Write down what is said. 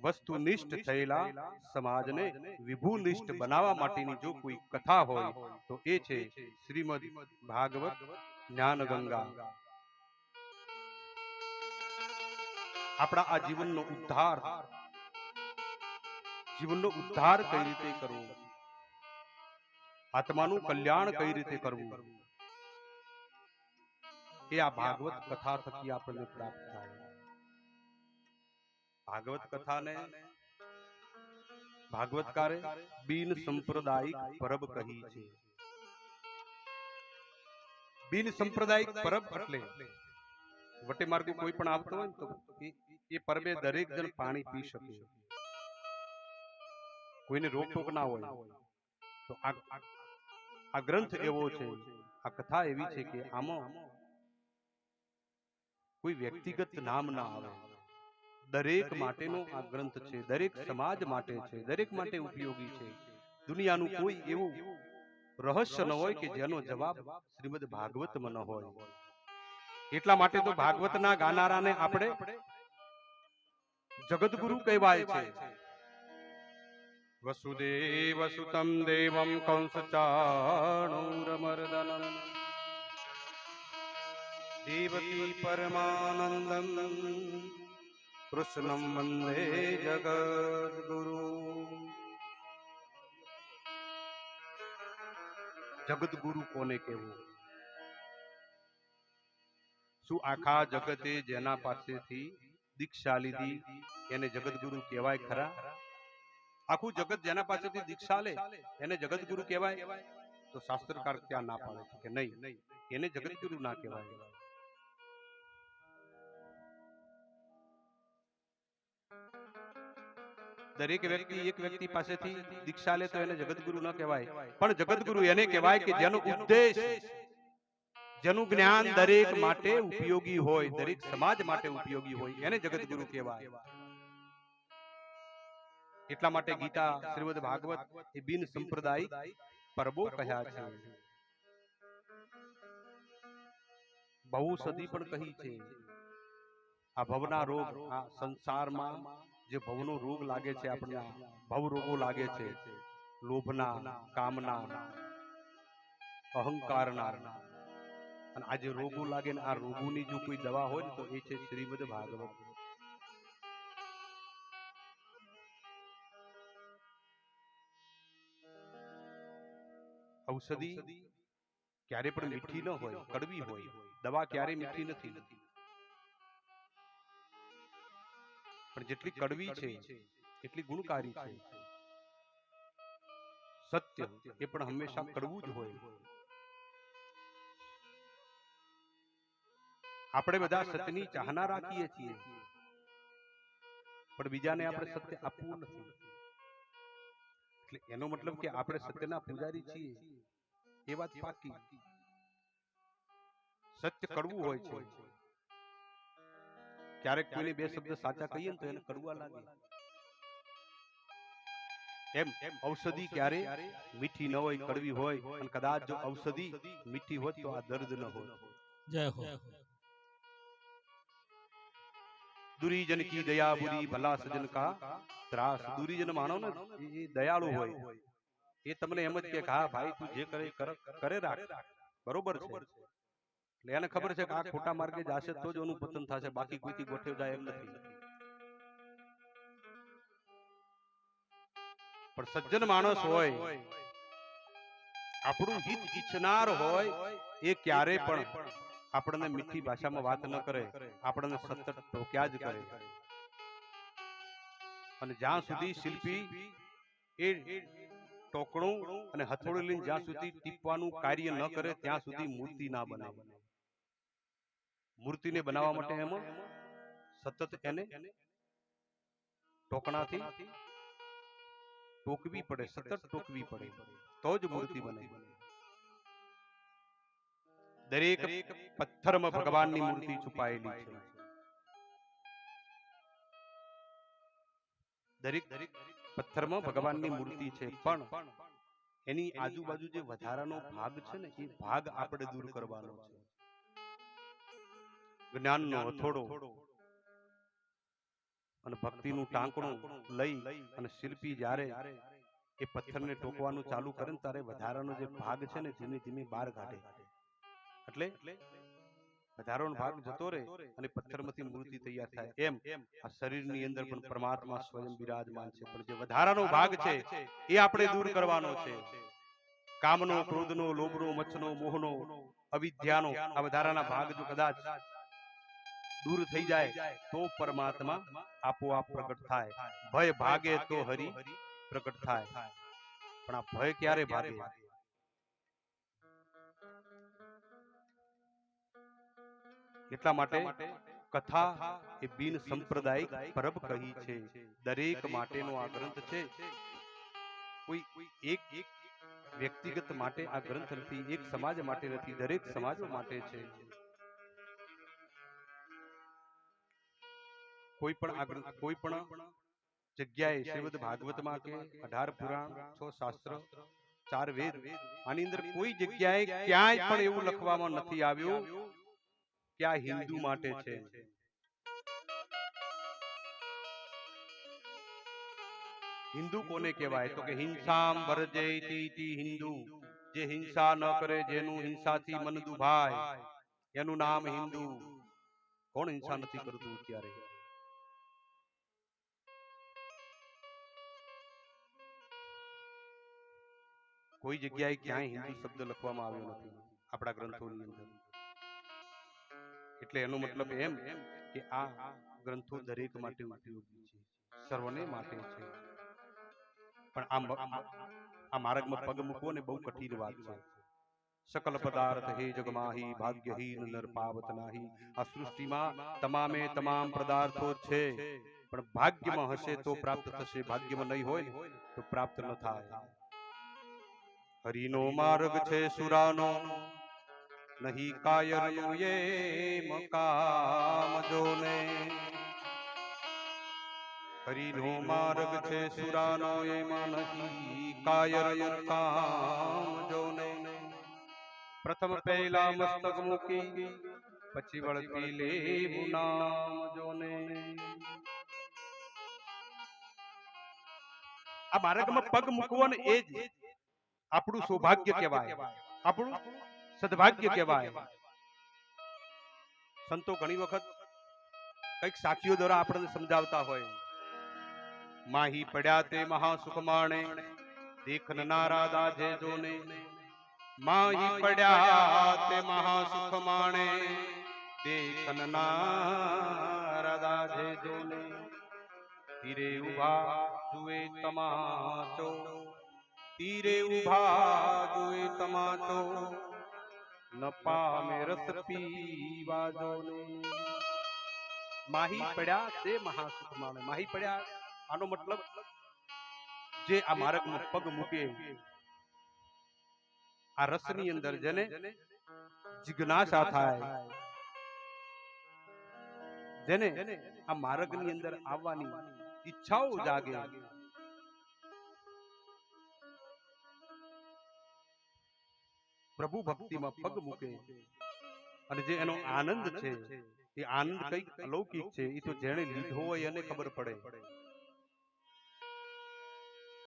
વસ્તુનિષ્ઠ થયેલા સમાજને વિભુનિષ્ઠ બનાવવા માટેની જો કોઈ કથા હોય તો એ છે શ્રીમદ ભાગવત જ્ઞાન ગંગા. આપણા આ જીવનનો ઉદ્ધાર કઈ રીતે કરવો, આત્માનું કલ્યાણ કઈ રીતે કરવું, એ આ ભાગવત કથા થકી આપણને પ્રાપ્ત થાય. ભાગવત કથાને ભાગવતકારે બિન સંપ્રદાયિક પરબ કહી છે. બિન સંપ્રદાયિક પરબ એટલે વટે માર્ગે કોઈ પણ આવતો હોય તો એ પરબે દરેક જણ પાણી પી શકે, કોઈને રોકટોક ના હોય. તો આ ગ્રંથ એવો છે, આ કથા એવી છે કે આમાં કોઈ વ્યક્તિગત નામ ના આવે. દરેક માટેનો આ ગ્રંથ છે, દરેક સમાજ માટે છે, દરેક માટે ઉપયોગી છે. દુનિયાનું કોઈ એવું રહસ્ય ન હોય કે જેનો જવાબ શ્રીમદ ભાગવતમાં ન હોય. એટલા માટે તો ભાગવતના ગાનારાને આપણે જગતગુરુ કહેવાય છે. વસુદેવ સુતમ દેવમ કંસ ચાણૂરમર્દનમ દેવકી પરમાનંદમ કૃષ્ણમ વંદે જગદ્ગુરુ. જગતગુરુ કોને કહેવું? શું આખા જગતે જેના પાસેથી દીક્ષા લીધી એને જગતગુરુ કહેવાય ખરા? આખું જગત જેના પાસેથી દીક્ષા લે એને જગતગુરુ કહેવાય? તો શાસ્ત્રકાર ત્યાં ના પાડે છે કે નહીં, એને જગતગુરુ ના કહેવાય. દરેક વ્યક્તિ એક વ્યક્તિ પાસેથી દીક્ષા લે તો એને જગતગુરુ ન કહેવાય, પણ જગતગુરુ એને કહેવાય કે જેનો ઉપદેશ, જેનું જ્ઞાન દરેક માટે ઉપયોગી હોય, દરેક સમાજ માટે ઉપયોગી હોય, એને જગતગુરુ કહેવાય. એટલા માટે ગીતા, શ્રીમદ ભાગવત એ બિન સંપ્રદાયિક પરબો કહ્યા છે. બહુસદી પણ કહી છે. આ ભવના રોગ, આ સંસારમાં જે ભવનો રોગ લાગે છે, આપણને ભવ રોગો લાગે છે, લોભના, કામના, અહંકારના, અને આ જે રોગો લાગે ને આ રોગોની જો કોઈ દવા હોય ને તો એ છે શ્રીમદ ભાગવત. ઔષધિ ક્યારે પણ મીઠી ન હોય, કડવી હોય. દવા ક્યારે મીઠી નથી, પણ જેટલી કડવી છે એટલી ગુણકારી છે. સત્ય એ પણ હંમેશા કડવું જ હોય. આપણે બધા સત્યની ચાહના રાખીએ છીએ, પણ બીજાને આપણે સત્ય આપવું નથી. એટલે એનો મતલબ કે આપણે સત્યના પૂજારી છીએ એ વાત પાકી. સત્ય કડવું હોય છે. ક્યારેક કોઈને બે શબ્દ સાચા કહીએ ને તો એને કડવા લાગે. એમ ઔષધિ ક્યારે મીઠી ન હોય, કડવી હોય. અને કદાચ જો ઔષધિ મીઠી હોત તો આ દર્દ ન હોત. જય હો. દુરીજન કી દયા બુરી ભલા સજન કા ત્રાસ. દુરીજન માનો ને એ દયાળુ હોય, એ તમને એમ જ કે હા ભાઈ તું જે કરે રાખ, બરોબર છે. એટલે એને ખબર છે કે આ ખોટા માર્ગે જશે તો જ એનું પતન થશે, બાકી કોઈથી ગોઠવ જાય એમ નથી. પણ સજ્જન માણસ હોય, આપણું હિત ઈચ્છનાર હોય, એ ક્યારે પણ આપણને મીઠી ભાષામાં વાત ન કરે, આપણને સતત ટોક્યા જ કરે. અને જ્યાં સુધી શિલ્પી એ ટોકણું અને હથોડું લઈને જ્યાં સુધી ટીપવાનું કાર્ય ન કરે ત્યાં સુધી મૂર્તિ ના બને. મૂર્તિને બનાવવા માટે એમાં સતત એને ટોકણાથી ટોકવી પડે, સતત ટોકવી પડે, તો જ મૂર્તિ બને. દરેક પથ્થરમાં ભગવાનની મૂર્તિ છુપાયેલી છે. દરેક પથ્થરમાં ભગવાનની મૂર્તિ છે, પણ એની આજુબાજુ જે વધારાનો ભાગ છે ને એ ભાગ આપણે દૂર કરવાનો છે. જ્ઞાનનો હથોડો અને ભક્તિનું ટાંકણું લઈ અને શિલ્પી જ્યારે એ પથ્થરને ટોકવાનું ચાલુ કરે ને ત્યારે વધારાનો જે ભાગ છે ને ધીમે ધીમે બહાર કાઢે, એટલે વધારાનો ભાગ જતો રહે અને પથ્થરમાંથી મૂર્તિ તૈયાર થાય. એમ આ શરીરની અંદર પણ પરમાત્મા સ્વયં બિરાજમાન છે, પણ જે વધારાનો ભાગ છે એ આપણે દૂર કરવાનો છે. કામનો, ક્રોધનો, લોભનો, મચ્છનો, મોહનો, અવિદ્યાનો આ વધારાના ભાગ જો કદાચ દૂર થઈ જાય તો પરમાત્મા આપોઆપ પ્રગટ થાય. ભય ભાગે તો હરિ પ્રગટ થાય. પણ આ ભય ક્યારે ભાગે? એટલા માટે કથા એ બિન સાંપ્રદાયિક પરબ કહી છે. દરેક માટેનો આ ગ્રંથ છે. કોઈ એક વ્યક્તિગત માટે આ ગ્રંથ નથી, એક સમાજ માટે નથી, દરેક સમાજો માટે છે. કોઈ પણ આ ગ્રંથ કોઈ પણ જગ્યાએ શ્રીમદ ભાગવતમાં કે 18 પુરાણ, 6 શાસ્ત્ર, 4 વેદ, આની અંદર કોઈ જગ્યાએ ક્યાંય પણ એવું લખવામાં નથી આવ્યું કે આ હિન્દુ માટે છે. હિન્દુ કોને કહેવાય? તો કે હિંસામ વર્જેતિ હિન્દુ. જે હિંસા ન કરે, જેનું હિંસાથી મન દુભાય, એનું નામ હિન્દુ. કોણ હિંસા નથી કરતું અત્યારે? કોઈ જગ્યાએ ક્યાંય હિન્દુ શબ્દ લખવામાં આવ્યો નથી આપણા ગ્રંથોની અંદર. એટલે એનો મતલબ એમ કે આ ગ્રંથો દરેક માટે ઉપયોગી છે, સર્વને માટે છે. પણ આ માર્ગમાં પગ મૂકવો ને બહુ કઠિન વાત છે. સકલ પદાર્થ હે જગમાહી, ભાગ્યહીન નર પાવત નાહી. આ સૃષ્ટિમાં તમામે તમામ પદાર્થો છે, પણ ભાગ્યમાં હશે તો પ્રાપ્ત થશે, ભાગ્યમાં નહીં હોય ને તો પ્રાપ્ત ન થાય. હરિનો માર્ગ છે સુરાનો, નહીં કાયરનો એ મકામ જોને. હરિનો માર્ગ છે સુરાનો, એમાં નહીં કાયરનો કામ જોને. પ્રથમ પહેલા મસ્તક મૂકી, પછી વળતી લેવું નામ જોને. આ માર્ગમાં પગ મૂકવો ને એ જ આપણું સૌભાગ્ય કહેવાય, આપણું સદભાગ્ય કહેવાય. સંતો ઘણી વખત કઈક સાખીઓ દ્વારા આપણને સમજાવતા હોય. માહી પડ્યા તે મહાસુખ માણે, દેખન નારા દાજે જોને. માહી પડ્યા તે મહાસુખ માણે, દેખન નારા દાજે જોને. તીરે ઉભા જુએ તમાચો, તીરે ઉભા જુએ તમાચો, ન પામે રસ પીવા જોને. માહી પડ્યા તે મહાસુખ માણે. માહી પડ્યા આનો મતલબ જે આ માર્ગમાં પગ મૂકે, આ રસની અંદર જેને જિજ્ઞાસા થાય, જેને આ માર્ગની અંદર આવવાની ઈચ્છાઓ જાગે, પ્રભુ ભક્તિમાં પગ મૂકે અને જે એનો આનંદ છે એ આનંદ કઈક અલૌકિક છે. એ તો જેણે લીધો હોય એને ખબર પડે.